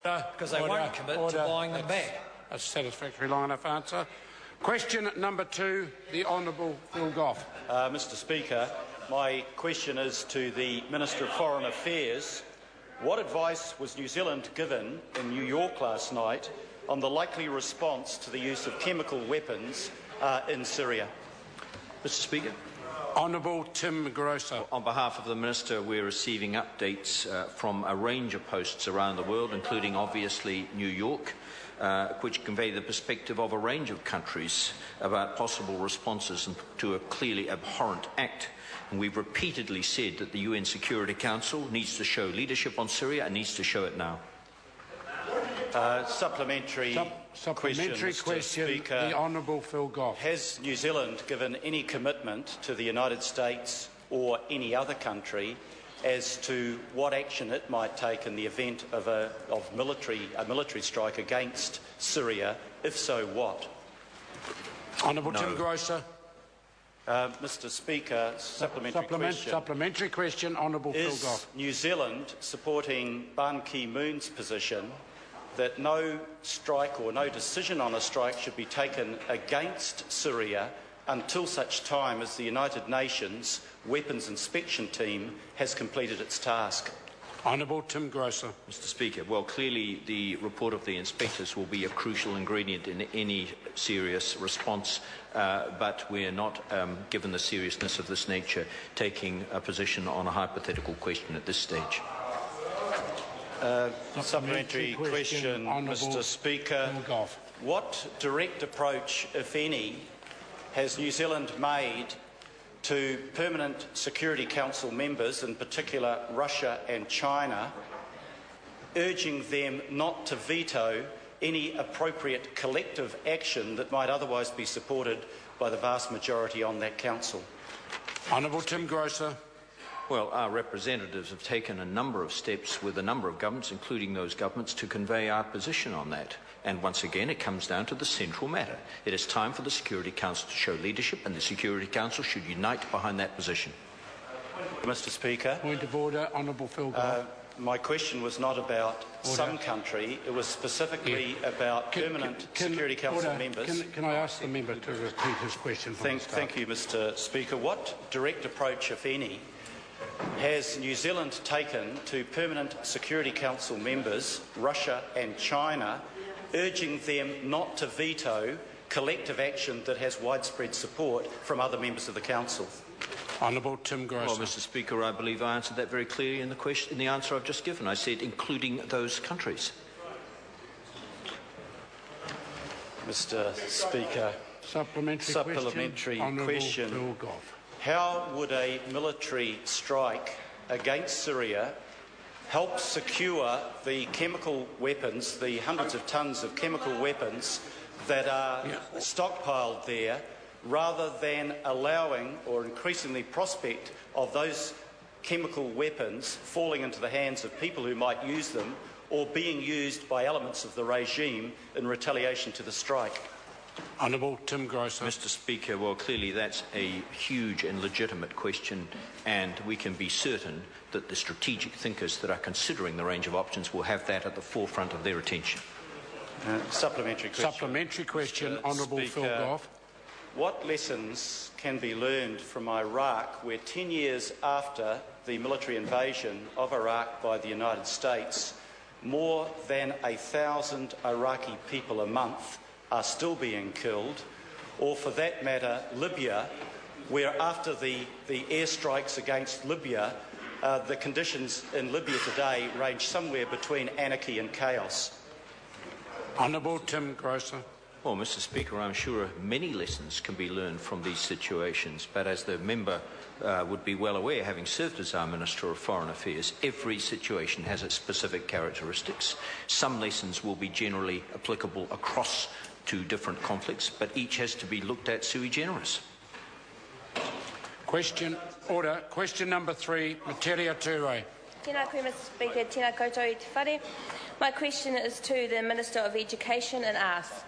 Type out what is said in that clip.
because they won't commit to buying them back. A satisfactory long enough answer. Question number 2, the Honourable Phil Goff. Mr Speaker, my question is to the Minister of Foreign Affairs. What advice was New Zealand given in New York last night on the likely response to the use of chemical weapons in Syria? Mr Speaker. Honourable Tim Grosser. On behalf of the Minister, we're receiving updates from a range of posts around the world, including obviously New York, which convey the perspective of a range of countries about possible responses to a clearly abhorrent act. And we've repeatedly said that the UN Security Council needs to show leadership on Syria and needs to show it now. Supplementary question, Speaker. the Honourable Phil Goff. Has New Zealand given any commitment to the United States or any other country as to what action it might take in the event of a military strike against Syria? If so, what? Honourable Tim Grosser. Mr Speaker, supplementary question, Honourable Phil Goff. Is New Zealand supporting Ban Ki-moon's position that no strike or no decision on a strike should be taken against Syria until such time as the United Nations Weapons Inspection Team has completed its task? Honourable Tim Grosser. Mr Speaker, well, clearly the report of the inspectors will be a crucial ingredient in any serious response, but we are not, given the seriousness of this nature, taking a position on a hypothetical question at this stage. Supplementary question, Mr Speaker. What direct approach, if any, has New Zealand made to permanent Security Council members, in particular Russia and China, urging them not to veto any appropriate collective action that might otherwise be supported by the vast majority on that council? Honourable Tim Grosser. Well, our representatives have taken a number of steps with a number of governments, including those governments, to convey our position on that. And once again, it comes down to the central matter. It is time for the Security Council to show leadership, and the Security Council should unite behind that position. Mr Speaker. Point of order, Honourable Phil Goff. My question was not about some country. It was specifically about permanent Security Council members. Can I ask the member to repeat his question? Thank you, Mr Speaker. What direct approach, if any, has New Zealand taken to permanent Security Council members, Russia and China, urging them not to veto collective action that has widespread support from other members of the Council? Honourable Tim Grosser. Well, Mr Speaker, I believe I answered that very clearly in the answer I've just given. I said including those countries. Mr Speaker, supplementary question. Phil Goff. How would a military strike against Syria help secure the chemical weapons, the hundreds of tons of chemical weapons that are stockpiled there, rather than allowing or increasing the prospect of those chemical weapons falling into the hands of people who might use them or being used by elements of the regime in retaliation to the strike? Honourable Tim Grosser. Mr Speaker, well, clearly that's a huge and legitimate question, and we can be certain that the strategic thinkers that are considering the range of options will have that at the forefront of their attention. Supplementary question, Honourable Phil Goff. What lessons can be learned from Iraq, where 10 years after the military invasion of Iraq by the United States, more than 1,000 Iraqi people a month are still being killed, or for that matter Libya, where after the airstrikes against Libya, the conditions in Libya today range somewhere between anarchy and chaos? Honourable Tim Grosser. Well, Mr Speaker, I'm sure many lessons can be learned from these situations, but as the member would be well aware, having served as our Minister of Foreign Affairs, every situation has its specific characteristics. Some lessons will be generally applicable across to different conflicts, but each has to be looked at sui generis. Question number 3, Materia Ture. Tēnā koe, Mr Speaker. Tēnā koutou i te whare. My question is to the Minister of Education and asks,